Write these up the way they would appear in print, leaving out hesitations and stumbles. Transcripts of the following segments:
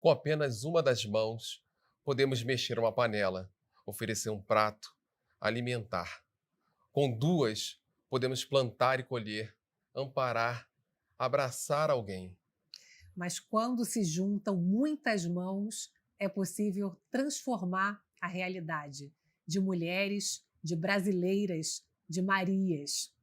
Com apenas uma das mãos, podemos mexer uma panela, oferecer um prato, alimentar. Com duas, podemos plantar e colher, amparar, abraçar alguém. Mas quando se juntam muitas mãos, é possível transformar a realidade de mulheres, de brasileiras, de Marias.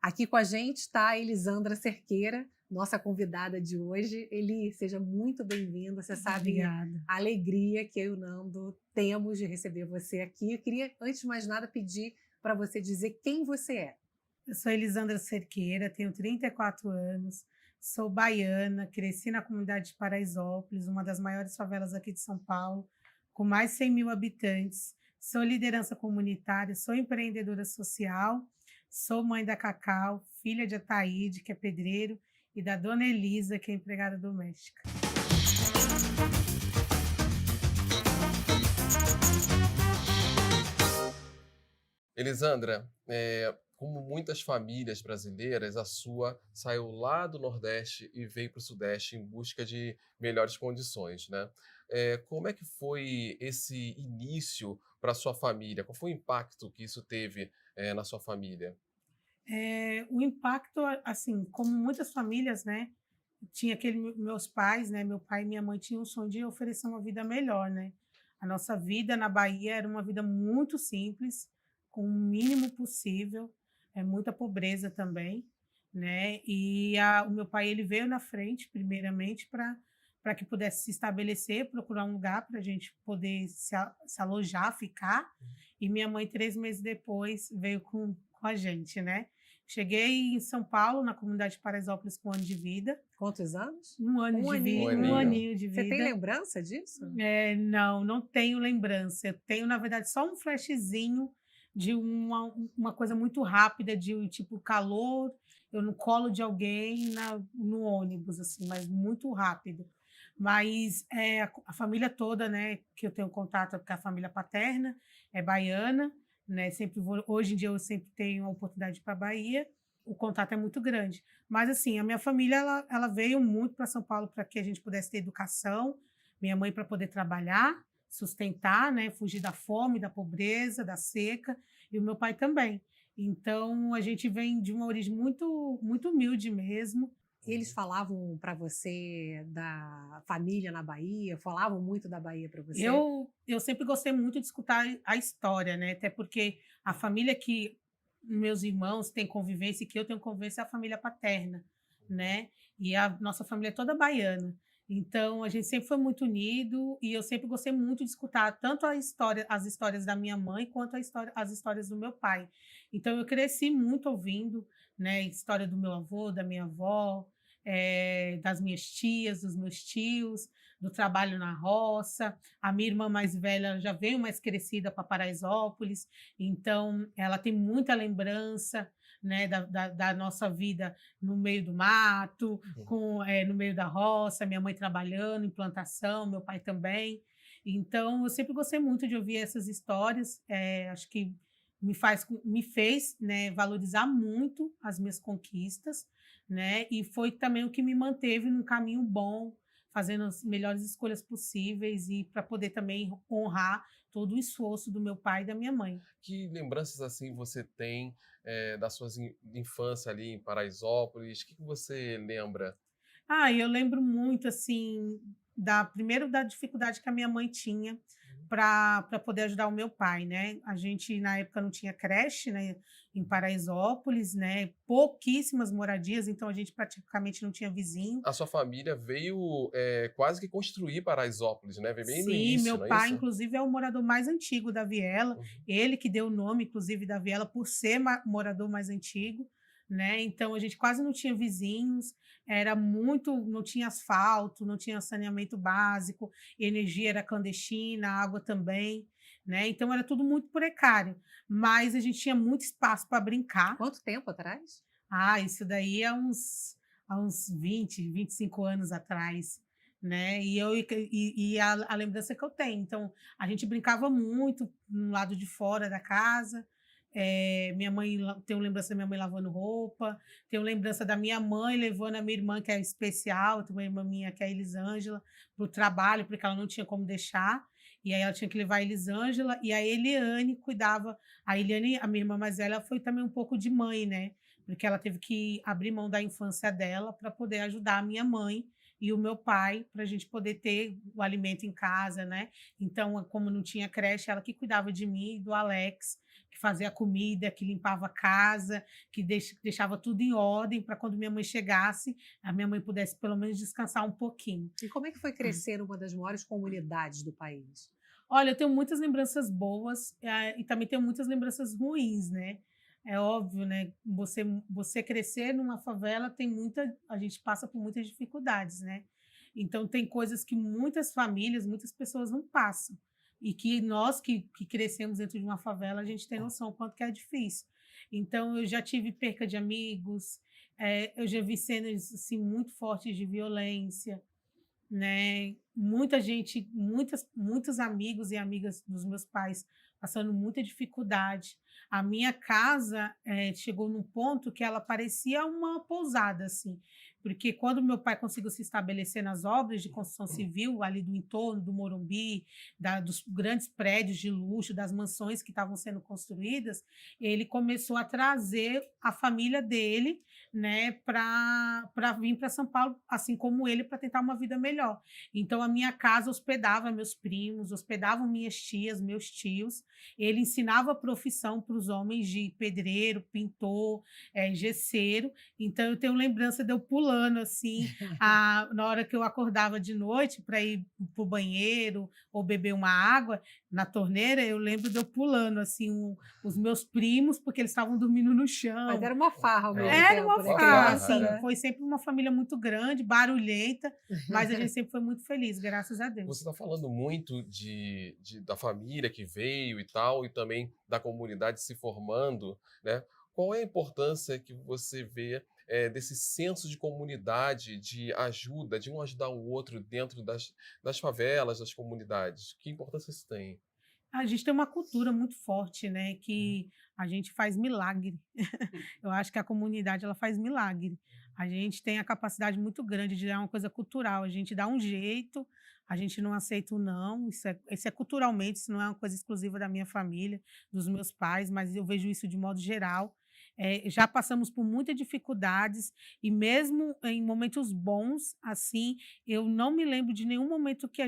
Aqui com a gente está a Elisandra Cerqueira, nossa convidada de hoje. Eli, seja muito bem-vinda. Você sabe Obrigada. a alegria que eu e o Nando temos de receber você aqui. Eu queria, antes de mais nada, pedir para você dizer quem você é. Eu sou Elisandra Cerqueira, tenho 34 anos, sou baiana, cresci na comunidade de Paraisópolis, uma das maiores favelas aqui de São Paulo, com mais de 100 mil habitantes. Sou liderança comunitária, sou empreendedora social, sou mãe da Cacau, filha de Ataíde, que é pedreiro, e da dona Elisa, que é empregada doméstica. Elisandra, como muitas famílias brasileiras, a sua saiu lá do Nordeste e veio para o Sudeste em busca de melhores condições, né? Como é que foi esse início para a sua família? Qual foi o impacto que isso teve, na sua família? O impacto, assim, como muitas famílias, né, tinha meus pais, né, meu pai e minha mãe tinham um sonho de oferecer uma vida melhor, né. A nossa vida na Bahia era uma vida muito simples, com o mínimo possível, muita pobreza também, né, e o meu pai, ele veio na frente, primeiramente, para que pudesse se estabelecer, procurar um lugar para a gente poder se alojar, ficar, e minha mãe, 3 meses depois, veio com a gente, né. Cheguei em São Paulo, na comunidade de Paraisópolis, com 1 ano de vida. Quantos anos? 1 ano Um de Um vida, aninho. 1 aninho. aninho de Você tem vida. lembrança disso? Não, não tenho lembrança. Eu tenho, na verdade, só um flashzinho de uma coisa muito rápida, de tipo calor, eu no colo de alguém no ônibus, assim, mas muito rápido. Mas a família toda, né, que eu tenho contato com a família paterna, é baiana, né? Hoje em dia eu sempre tenho a oportunidade para Bahia, o contato é muito grande. Mas assim, a minha família ela veio muito para São Paulo para que a gente pudesse ter educação, minha mãe para poder trabalhar, sustentar, né, fugir da fome, da pobreza, da seca, e o meu pai também. Então, a gente vem de uma origem muito, muito humilde mesmo. Eles falavam para você da família na Bahia? Falavam muito da Bahia para você? Eu sempre gostei muito de escutar a história, né? Até porque a família que meus irmãos têm convivência e que eu tenho convivência é a família paterna, né? E a nossa família é toda baiana. Então, a gente sempre foi muito unido e eu sempre gostei muito de escutar tanto as histórias da minha mãe quanto as histórias do meu pai. Então, eu cresci muito ouvindo, né, história do meu avô, da minha avó, das minhas tias, dos meus tios, do trabalho na roça. A minha irmã mais velha já veio mais crescida para Paraisópolis, então ela tem muita lembrança, né, da nossa vida no meio do mato, no meio da roça, minha mãe trabalhando em plantação, meu pai também. Então, eu sempre gostei muito de ouvir essas histórias, acho que me fez, né, valorizar muito as minhas conquistas, né, e foi também o que me manteve num caminho bom, fazendo as melhores escolhas possíveis e para poder também honrar todo o esforço do meu pai e da minha mãe. Que lembranças assim você tem da sua infância ali em Paraisópolis? O que você lembra? Eu lembro muito, assim, primeiro da dificuldade que a minha mãe tinha para poder ajudar o meu pai, né. A gente, na época, não tinha creche, né, em Paraisópolis, né, pouquíssimas moradias, então a gente praticamente não tinha vizinho. A sua família veio, quase que construir Paraisópolis, né, veio bem no Sim, início, meu não é pai, isso? inclusive, é o morador mais antigo da Viela, Uhum. ele que deu o nome, inclusive, da Viela por ser morador mais antigo, né, então a gente quase não tinha vizinhos, não tinha asfalto, não tinha saneamento básico, energia era clandestina, água também, né, então era tudo muito precário, mas a gente tinha muito espaço para brincar. Quanto tempo atrás? Isso daí há uns 25 anos atrás, né, a lembrança que eu tenho. Então, a gente brincava muito no lado de fora da casa, minha mãe, tenho lembrança da minha mãe lavando roupa, tenho lembrança da minha mãe levando a minha irmã, que é especial, tem uma irmã minha que é a Elisângela, para o trabalho, porque ela não tinha como deixar, e aí ela tinha que levar a Elisângela, e a Eliane cuidava. A Eliane, a minha irmã mais velha, foi também um pouco de mãe, né? Porque ela teve que abrir mão da infância dela para poder ajudar a minha mãe e o meu pai, para a gente poder ter o alimento em casa, né? Então, como não tinha creche, ela que cuidava de mim e do Alex, que fazia a comida, que limpava a casa, que deixava tudo em ordem para quando minha mãe chegasse, a minha mãe pudesse pelo menos descansar um pouquinho. E como é que foi crescer numa das maiores comunidades do país? Olha, eu tenho muitas lembranças boas, e também tenho muitas lembranças ruins, né? É óbvio, né? Você crescer numa favela a gente passa por muitas dificuldades, né? Então tem coisas que muitas famílias, muitas pessoas não passam. E que nós que crescemos dentro de uma favela, a gente tem noção o quanto que é difícil. Então eu já tive perca de amigos, eu já vi cenas assim, muito fortes de violência, né? Muita gente, muitos amigos e amigas dos meus pais passando muita dificuldade. A minha casa chegou num ponto que ela parecia uma pousada, assim, porque quando meu pai conseguiu se estabelecer nas obras de construção civil, ali do entorno do Morumbi, dos grandes prédios de luxo, das mansões que estavam sendo construídas, ele começou a trazer a família dele, né, para vir para São Paulo, assim como ele, para tentar uma vida melhor. Então, a minha casa hospedava meus primos, hospedava minhas tias, meus tios. Ele ensinava a profissão para os homens de pedreiro, pintor, gesseiro. Então, eu tenho lembrança de eu pulando, assim, na hora que eu acordava de noite para ir para o banheiro ou beber uma água na torneira, eu lembro de eu pulando, assim, os meus primos, porque eles estavam dormindo no chão. Mas era uma farra ao mesmo Era tempo, uma né? farra, Criança, assim, né? foi sempre uma família muito grande, barulhenta, mas a gente sempre foi muito feliz, graças a Deus. Você está falando muito da família que veio e tal, e também da comunidade se formando, né? Qual é a importância que você vê desse senso de comunidade, de ajuda, de um ajudar o outro dentro das favelas, das comunidades? Que importância isso tem? A gente tem uma cultura muito forte, né, que a gente faz milagre. Eu acho que a comunidade ela faz milagre. A gente tem a capacidade muito grande de dar uma coisa cultural. A gente dá um jeito, a gente não aceita o não. Isso é culturalmente, isso não é uma coisa exclusiva da minha família, dos meus pais, mas eu vejo isso de modo geral. Já passamos por muitas dificuldades e mesmo em momentos bons, assim, eu não me lembro de nenhum momento que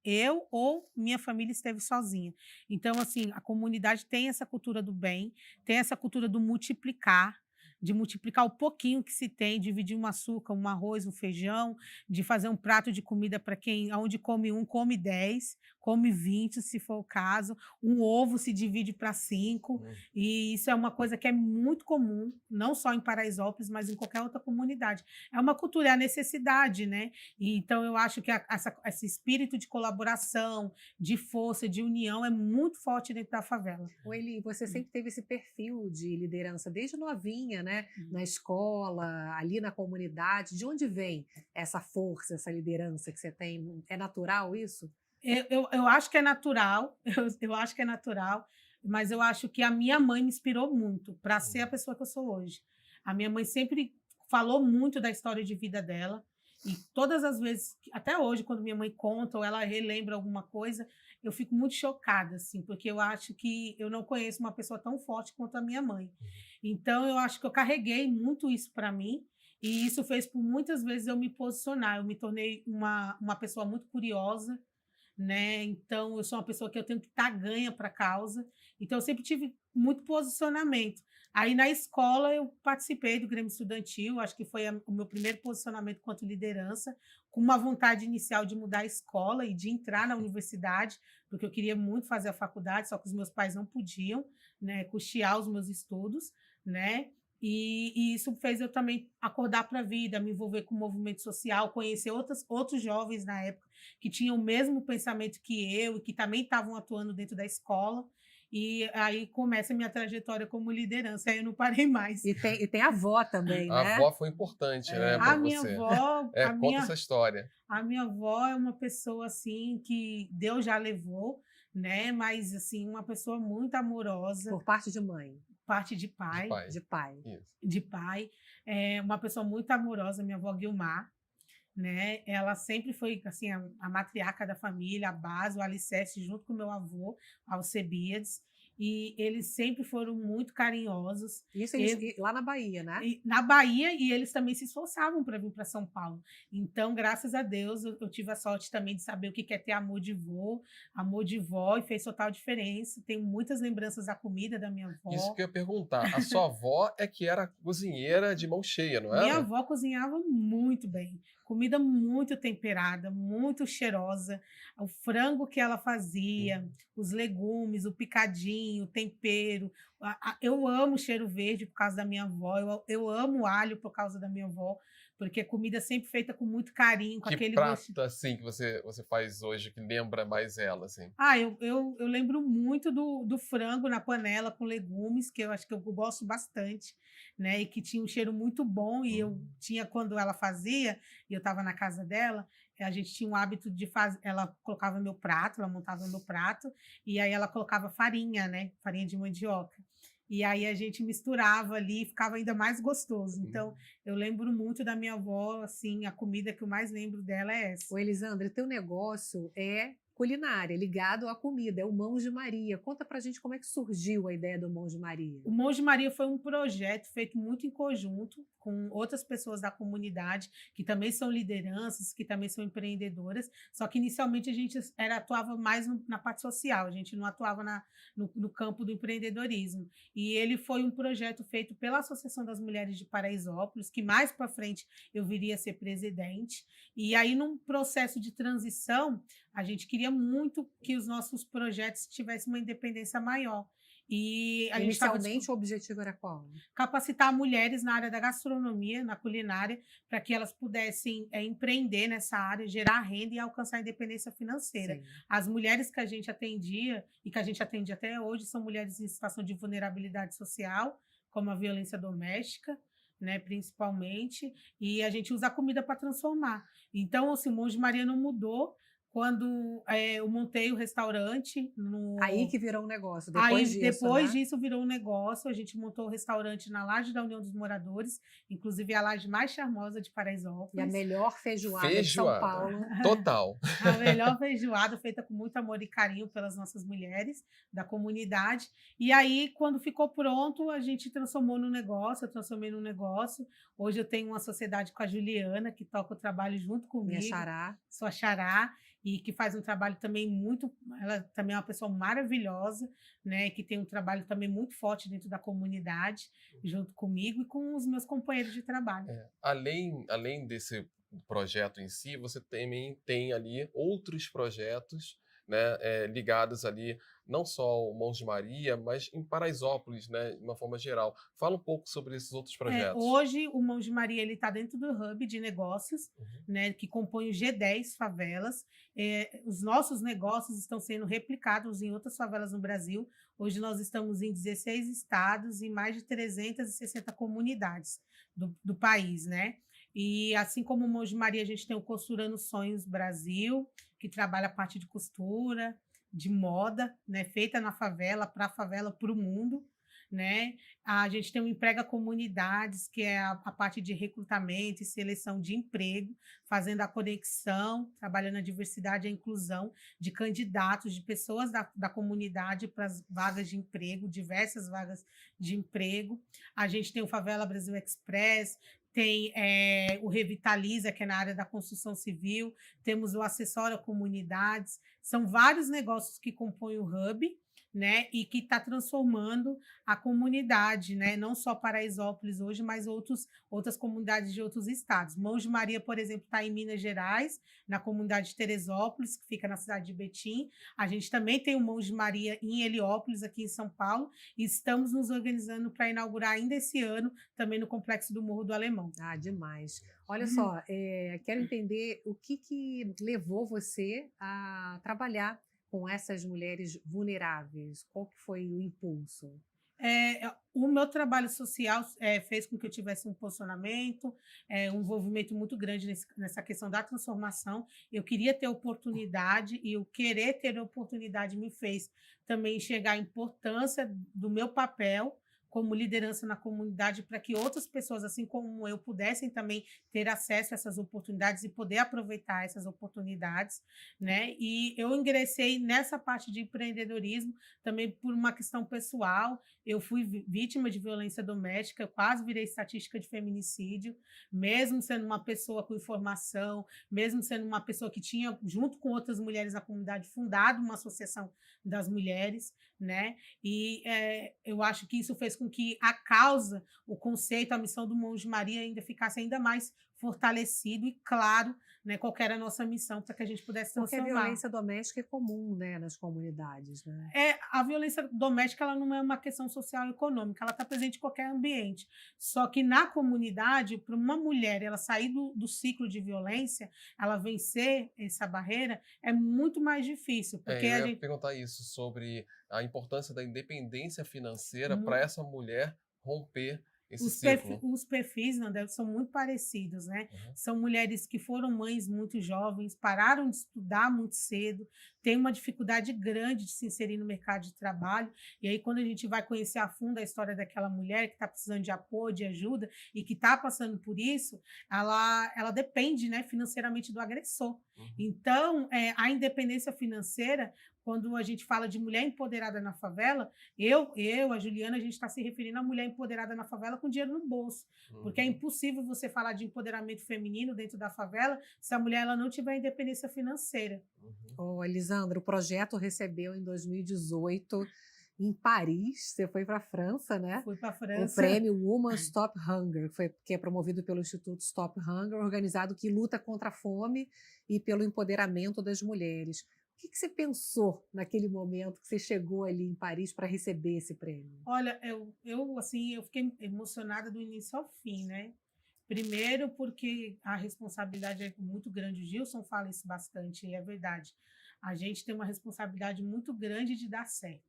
eu ou minha família esteve sozinha. Então, assim, a comunidade tem essa cultura do bem, tem essa cultura do multiplicar, de multiplicar o pouquinho que se tem, dividir um açúcar, um arroz, um feijão, de fazer um prato de comida para quem, onde come um, come 10, come 20, se for o caso. Um ovo se divide para 5, e isso é uma coisa que é muito comum, não só em Paraisópolis, mas em qualquer outra comunidade. É uma cultura, é a necessidade, né? E, então, eu acho que esse espírito de colaboração, de força, de união é muito forte dentro da favela. O Eli, você sempre teve esse perfil de liderança desde novinha, né? Na escola, ali na comunidade. De onde vem essa força, essa liderança que você tem? É natural isso? Eu acho que é natural, eu acho que é natural, mas eu acho que a minha mãe me inspirou muito para ser a pessoa que eu sou hoje. A minha mãe sempre falou muito da história de vida dela, e todas as vezes, até hoje, quando minha mãe conta ou ela relembra alguma coisa, eu fico muito chocada, assim, porque eu acho que eu não conheço uma pessoa tão forte quanto a minha mãe. Então, eu acho que eu carreguei muito isso para mim, e isso fez por muitas vezes eu me posicionar. Eu me tornei uma pessoa muito curiosa, né? Então, eu sou uma pessoa que eu tenho que estar ganha para a causa. Então, eu sempre tive muito posicionamento. Aí, na escola, eu participei do Grêmio Estudantil, acho que foi o meu primeiro posicionamento quanto liderança, com uma vontade inicial de mudar a escola e de entrar na universidade, porque eu queria muito fazer a faculdade, só que os meus pais não podiam, né, custear os meus estudos, né? E isso fez eu também acordar para a vida, me envolver com o movimento social, conhecer outros jovens na época que tinham o mesmo pensamento que eu e que também estavam atuando dentro da escola. E aí começa a minha trajetória como liderança, aí eu não parei mais. E tem a avó também, A né? avó foi importante, né, para A minha você. avó, Conta essa história. a minha avó é uma pessoa assim que Deus já levou, né? Mas, assim, uma pessoa muito amorosa, Por parte de mãe, parte de De pai, pai. de pai. Isso. de pai. É uma pessoa muito amorosa, minha avó Guilmar, né? Ela sempre foi, assim, a matriarca da família, a base, o alicerce, junto com meu avô, Alcebiades. E eles sempre foram muito carinhosos. Isso Eu, lá na Bahia, né? na Bahia, e eles também se esforçavam para vir para São Paulo. Então, graças a Deus, eu tive a sorte também de saber o que é ter amor de vô, amor de vó, e fez total diferença. Tenho muitas lembranças da comida da minha Isso avó. que eu ia perguntar. A sua avó é que era cozinheira de mão cheia, não Minha era? avó cozinhava muito bem, comida muito temperada, muito cheirosa. O frango que ela fazia, os legumes, o picadinho, o tempero. Eu amo cheiro verde por causa da minha avó, eu amo alho por causa da minha avó, porque a comida é sempre feita com muito carinho, com Que aquele gosto. prato, assim, que você faz hoje que lembra mais ela, assim? Eu lembro muito do frango na panela com legumes, que eu acho que eu gosto bastante, né? E que tinha um cheiro muito bom. E eu tinha, quando ela fazia, e eu estava na casa dela, a gente tinha um hábito de fazer. Ela colocava meu prato, ela montava meu prato, e aí ela colocava farinha, né? Farinha de mandioca. E aí a gente misturava ali e ficava ainda mais gostoso. Então, eu lembro muito da minha avó, assim, a comida que eu mais lembro dela é essa. Ô, Elisandra, teu negócio é culinária, ligado à comida, é o Mãos de Maria. Conta pra gente como é que surgiu a ideia do Mãos de Maria. O Mãos de Maria foi um projeto feito muito em conjunto com outras pessoas da comunidade, que também são lideranças, que também são empreendedoras, só que inicialmente a gente atuava mais na parte social, a gente não atuava no campo do empreendedorismo. E ele foi um projeto feito pela Associação das Mulheres de Paraisópolis, que mais para frente eu viria a ser presidente. E aí, num processo de transição, a gente queria muito que os nossos projetos tivessem uma independência maior. E a gente estava Inicialmente, o objetivo era qual? capacitar mulheres na área da gastronomia, na culinária, para que elas pudessem empreender nessa área, gerar renda e alcançar a independência financeira. Sim. As mulheres que a gente atendia, e que a gente atende até hoje, são mulheres em situação de vulnerabilidade social, como a violência doméstica, né, principalmente, e a gente usa a comida para transformar. Então, o Mãos de Maria não mudou quando eu montei o restaurante no... Aí que virou um negócio, Aí, depois disso, depois né? disso, virou um negócio. A gente montou o restaurante na laje da União dos Moradores, inclusive a laje mais charmosa de E a Paraisópolis. melhor feijoada de São Feijoada. Paulo. Total. A melhor feijoada, feita com muito amor e carinho pelas nossas mulheres da comunidade. E aí, quando ficou pronto, a gente transformou no negócio, eu transformei no negócio. Hoje eu tenho uma sociedade com a Juliana, que toca o trabalho junto Minha comigo, xará. sua xará, e que faz um trabalho também muito... Ela também é uma pessoa maravilhosa, né? Que tem um trabalho também muito forte dentro da comunidade, junto comigo e com os meus companheiros de trabalho. Além desse projeto em si, você também tem ali outros projetos, né, ligados ali não só ao Mãos de Maria, mas em Paraisópolis, né, de uma forma geral. Fala um pouco sobre esses outros projetos. Hoje, o Mãos de Maria está dentro do hub de negócios, né, que compõe o G10 favelas. Os nossos negócios estão sendo replicados em outras favelas no Brasil. Hoje nós estamos em 16 estados e mais de 360 comunidades do país, né? E assim como o Mãos de Maria, a gente tem o Costurando Sonhos Brasil, que trabalha a parte de costura, de moda, né, feita na favela, para a favela, para o mundo, né? A gente tem o Emprega Comunidades, que é a parte de recrutamento e seleção de emprego, fazendo a conexão, trabalhando a diversidade e a inclusão de candidatos, de pessoas da comunidade para as vagas de emprego, diversas vagas de emprego. A gente tem o Favela Brasil Express, tem o Revitaliza, que é na área da construção civil, temos o Acessório a Comunidades, são vários negócios que compõem o Hub, né, e que está transformando a comunidade, né, não só Paraisópolis hoje, mas outras comunidades de outros estados. Mãos de Maria, por exemplo, está em Minas Gerais, na comunidade de Teresópolis, que fica na cidade de Betim. A gente também tem o Mãos de Maria em Heliópolis, aqui em São Paulo, e estamos nos organizando para inaugurar ainda esse ano, também no Complexo do Morro do Alemão. Ah, demais. Olha só, quero entender o que levou você a trabalhar com essas mulheres vulneráveis. Qual que foi o impulso? O meu trabalho social fez com que eu tivesse um posicionamento, um envolvimento muito grande nessa questão da transformação. Eu queria ter oportunidade e o querer ter oportunidade me fez também enxergar a importância do meu papel como liderança na comunidade para que outras pessoas, assim como eu, pudessem também ter acesso a essas oportunidades e poder aproveitar essas oportunidades, né? E eu ingressei nessa parte de empreendedorismo também por uma questão pessoal. Eu fui vítima de violência doméstica, eu quase virei estatística de feminicídio, mesmo sendo uma pessoa com informação, mesmo sendo uma pessoa que tinha, junto com outras mulheres da comunidade, fundado uma associação das mulheres, né? E eu acho que isso fez com que a causa, o conceito, a missão do Monge Maria ainda ficasse ainda mais fortalecido e claro, né, qual que era a nossa missão para que a gente pudesse Porque a transformar. violência doméstica é comum, né, nas comunidades, né? A violência doméstica ela não é uma questão social e econômica, ela está presente em qualquer ambiente. Só que na comunidade, para uma mulher ela sair do ciclo de violência, ela vencer essa barreira, é muito mais difícil. Porque Eu a ia gente. perguntar isso sobre a importância da independência financeira para essa mulher romper esse ciclo. Os perfis, Nandel, são muito parecidos, né? Uhum. São mulheres que foram mães muito jovens, pararam de estudar muito cedo, têm uma dificuldade grande de se inserir no mercado de trabalho. E aí, quando a gente vai conhecer a fundo a história daquela mulher que está precisando de apoio, de ajuda e que está passando por isso, ela depende, né, financeiramente do agressor. Uhum. Então, a independência financeira, quando a gente fala de mulher empoderada na favela, a Juliana, a gente está se referindo à mulher empoderada na favela com dinheiro no bolso. Porque é impossível você falar de empoderamento feminino dentro da favela se a mulher ela não tiver independência financeira. Ô, Elisandra, o projeto recebeu em 2018, em Paris, você foi para a França, né? Fui para a França. O prêmio Women Stop Hunger, que é promovido pelo Instituto Stop Hunger, organizado que luta contra a fome e pelo empoderamento das mulheres. O que você pensou naquele momento que você chegou ali em Paris para receber esse prêmio? Olha, eu fiquei emocionada do início ao fim, né? Primeiro porque a responsabilidade é muito grande, o Gilson fala isso bastante, e é verdade. A gente tem uma responsabilidade muito grande de dar certo,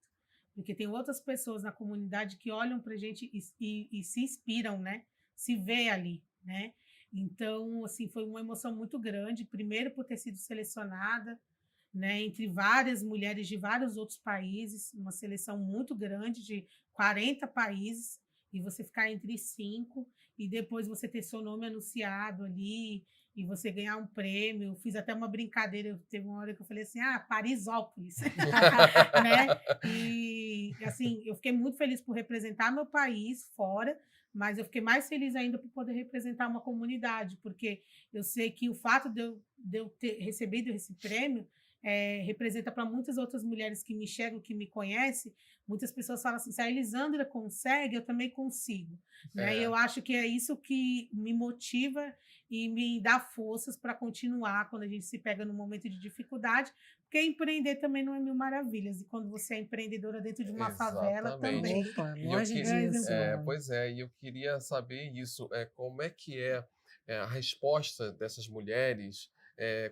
porque tem outras pessoas na comunidade que olham para a gente e se inspiram, né? Se vê ali, né? Então, assim, foi uma emoção muito grande, primeiro por ter sido selecionada, né, entre várias mulheres de vários outros países, uma seleção muito grande de 40 países, e você ficar entre 5, e depois você ter seu nome anunciado ali, e você ganhar um prêmio. Fiz até uma brincadeira, teve uma hora que eu falei assim, Parisópolis, né? E assim, eu fiquei muito feliz por representar meu país fora, mas eu fiquei mais feliz ainda por poder representar uma comunidade, porque eu sei que o fato de eu ter recebido esse prêmio representa para muitas outras mulheres que me enxergam, que me conhecem. Muitas pessoas falam assim, se a Elisandra consegue, eu também consigo. Né? E eu acho que é isso que me motiva e me dá forças para continuar quando a gente se pega num momento de dificuldade, porque empreender também não é mil maravilhas. E quando você é empreendedora dentro de uma favela também. Opa, longe disso. Pois é, e eu queria saber isso, como é que é a resposta dessas mulheres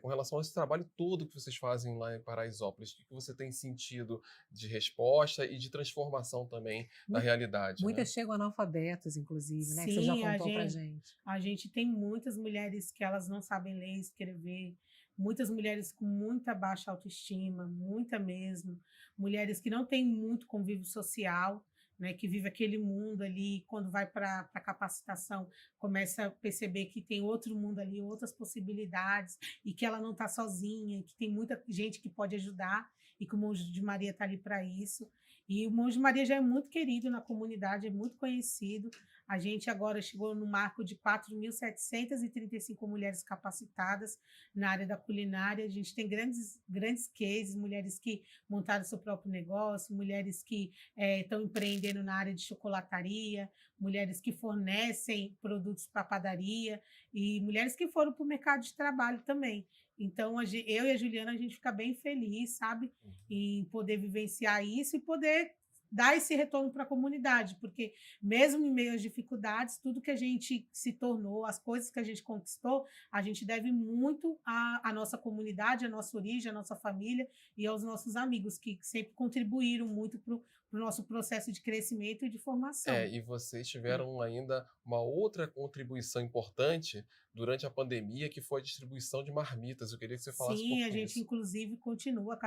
com relação a esse trabalho todo que vocês fazem lá em Paraisópolis. O que você tem sentido de resposta e de transformação também da realidade? Muitas chegam analfabetas, inclusive, né? Sim, que você já contou pra gente. A gente tem muitas mulheres que elas não sabem ler e escrever, muitas mulheres com muita baixa autoestima, muita mesmo, mulheres que não têm muito convívio social, né, que vive aquele mundo ali, quando vai para a capacitação, começa a perceber que tem outro mundo ali, outras possibilidades, e que ela não está sozinha, que tem muita gente que pode ajudar, e que o Monge de Maria está ali para isso. E o Monge de Maria já é muito querido na comunidade, é muito conhecido. A gente agora chegou no marco de 4.735 mulheres capacitadas na área da culinária. A gente tem grandes cases, mulheres que montaram seu próprio negócio, mulheres que estão empreendendo na área de chocolataria, mulheres que fornecem produtos para padaria e mulheres que foram para o mercado de trabalho também. Então, eu e a Juliana, a gente fica bem feliz, sabe? Em poder vivenciar isso e poder dar esse retorno para a comunidade, porque mesmo em meio às dificuldades, tudo que a gente se tornou, as coisas que a gente conquistou, a gente deve muito à nossa comunidade, à nossa origem, à nossa família e aos nossos amigos, que sempre contribuíram muito para o nosso processo de crescimento e de formação. E vocês tiveram ainda uma outra contribuição importante durante a pandemia, que foi a distribuição de marmitas. Eu queria que você falasse um Sim, pouco a gente disso. inclusive continua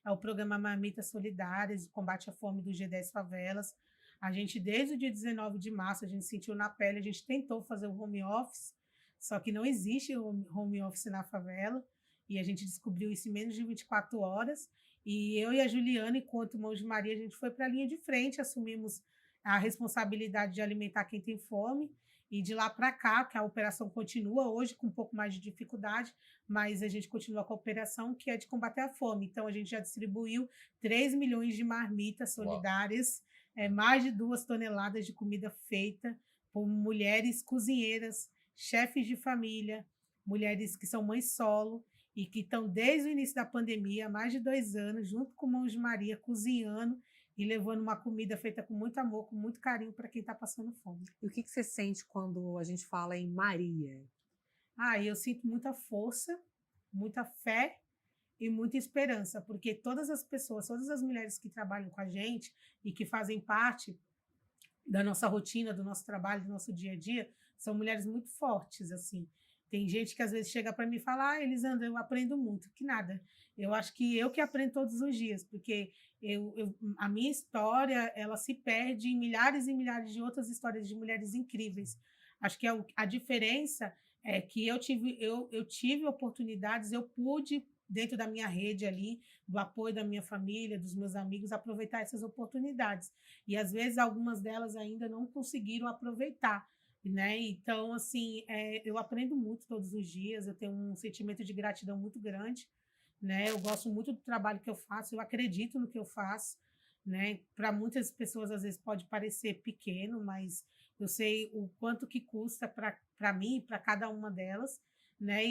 o programa Marmitas Solidárias, o combate à fome do G10 Favelas. A gente, desde o dia 19 de março, a gente sentiu na pele, a gente tentou fazer o home office, só que não existe home office na favela, e a gente descobriu isso em menos de 24 horas. E eu e a Juliana, enquanto Mãos de Maria, a gente foi para a linha de frente, assumimos a responsabilidade de alimentar quem tem fome, e de lá para cá, que a operação continua hoje com um pouco mais de dificuldade, mas a gente continua com a operação que é de combater a fome. Então, a gente já distribuiu 3 milhões de marmitas Uau! solidárias, mais de 2 toneladas de comida feita por mulheres cozinheiras, chefes de família, mulheres que são mães solo e que estão desde o início da pandemia, há mais de 2 anos, junto com Mãos de Maria, cozinhando e levando uma comida feita com muito amor, com muito carinho para quem está passando fome. E o que você sente quando a gente fala em Maria? Eu sinto muita força, muita fé e muita esperança, porque todas as pessoas, todas as mulheres que trabalham com a gente e que fazem parte da nossa rotina, do nosso trabalho, do nosso dia a dia, são mulheres muito fortes, assim. Tem gente que às vezes chega para mim e fala: Elisandra, eu aprendo muito. Que nada. Eu acho que eu que aprendo todos os dias, porque a minha história, ela se perde em milhares e milhares de outras histórias de mulheres incríveis. Acho que a diferença é que eu tive oportunidades, eu pude, dentro da minha rede ali, do apoio da minha família, dos meus amigos, aproveitar essas oportunidades. E às vezes algumas delas ainda não conseguiram aproveitar, né? Então, assim, eu aprendo muito todos os dias, eu tenho um sentimento de gratidão muito grande, né? Eu gosto muito do trabalho que eu faço, eu acredito no que eu faço, né? Para muitas pessoas, às vezes, pode parecer pequeno, mas eu sei o quanto que custa para mim, para cada uma delas, né?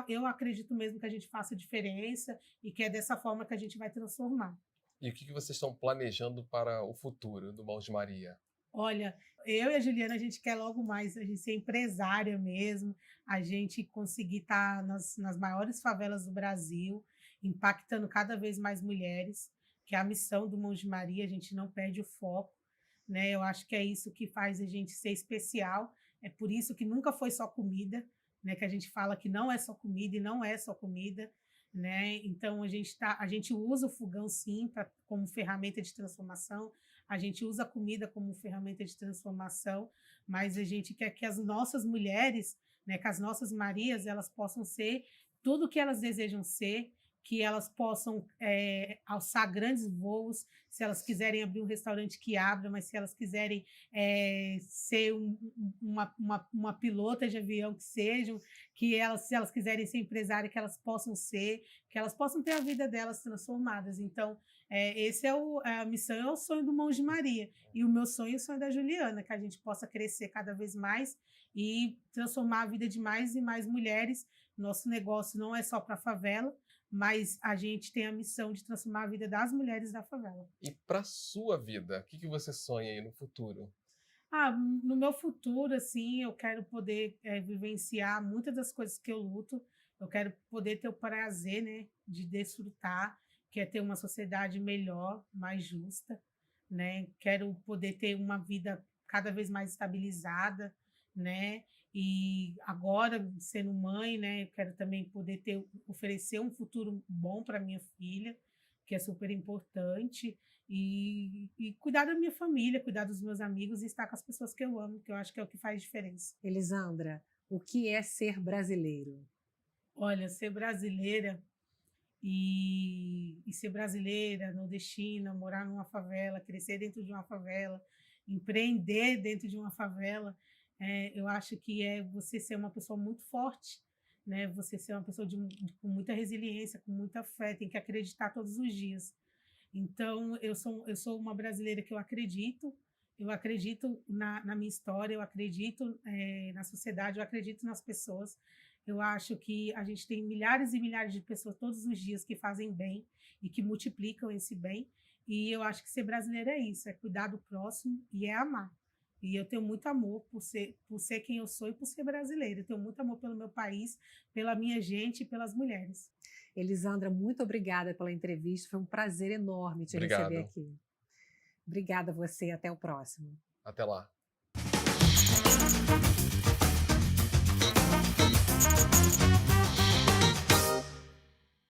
Eu acredito mesmo que a gente faça diferença e que é dessa forma que a gente vai transformar. E o que vocês estão planejando para o futuro do Mãos de Maria? Olha, eu e a Juliana, a gente quer logo mais a gente ser empresária mesmo, a gente conseguir estar nas maiores favelas do Brasil, impactando cada vez mais mulheres, que é a missão do Mãos de Maria, a gente não perde o foco, né? Eu acho que é isso que faz a gente ser especial, é por isso que nunca foi só comida, né? Que a gente fala que não é só comida e não é só comida, né? Então a gente usa o fogão sim como ferramenta de transformação, a gente usa a comida como ferramenta de transformação, mas a gente quer que as nossas mulheres, né, que as nossas Marias, elas possam ser tudo o que elas desejam ser, que elas possam alçar grandes voos, se elas quiserem abrir um restaurante que abra, mas se elas quiserem ser uma pilota de avião que sejam, se elas quiserem ser empresária, que elas possam ser, que elas possam ter a vida delas transformadas. Então, esse a missão, é o sonho do Mãos de Maria. E o meu sonho é o sonho da Juliana, que a gente possa crescer cada vez mais e transformar a vida de mais e mais mulheres. Nosso negócio não é só para a favela, mas a gente tem a missão de transformar a vida das mulheres da favela. E para a sua vida, o que você sonha aí no futuro? No meu futuro, assim, eu quero poder vivenciar muitas das coisas que eu luto. Eu quero poder ter o prazer, né, de desfrutar, que é ter uma sociedade melhor, mais justa, né? Quero poder ter uma vida cada vez mais estabilizada, né? E agora, sendo mãe, né, eu quero também poder oferecer um futuro bom para minha filha, que é super importante, e cuidar da minha família, cuidar dos meus amigos e estar com as pessoas que eu amo, que eu acho que é o que faz diferença. Elisandra, o que é ser brasileiro? Olha, ser brasileira e ser brasileira, nordestina, morar numa favela, crescer dentro de uma favela, empreender dentro de uma favela, eu acho que é você ser uma pessoa muito forte, né? Você ser uma pessoa com muita resiliência, com muita fé, tem que acreditar todos os dias. Então, eu sou uma brasileira que eu acredito na minha história, eu acredito na sociedade, eu acredito nas pessoas. Eu acho que a gente tem milhares e milhares de pessoas todos os dias que fazem bem e que multiplicam esse bem. E eu acho que ser brasileiro é isso, é cuidar do próximo e é amar. E eu tenho muito amor por ser quem eu sou e por ser brasileira. Eu tenho muito amor pelo meu país, pela minha gente e pelas mulheres. Elisandra, muito obrigada pela entrevista. Foi um prazer enorme te receber Obrigado. aqui. Obrigada a você. Até o próximo. Até lá.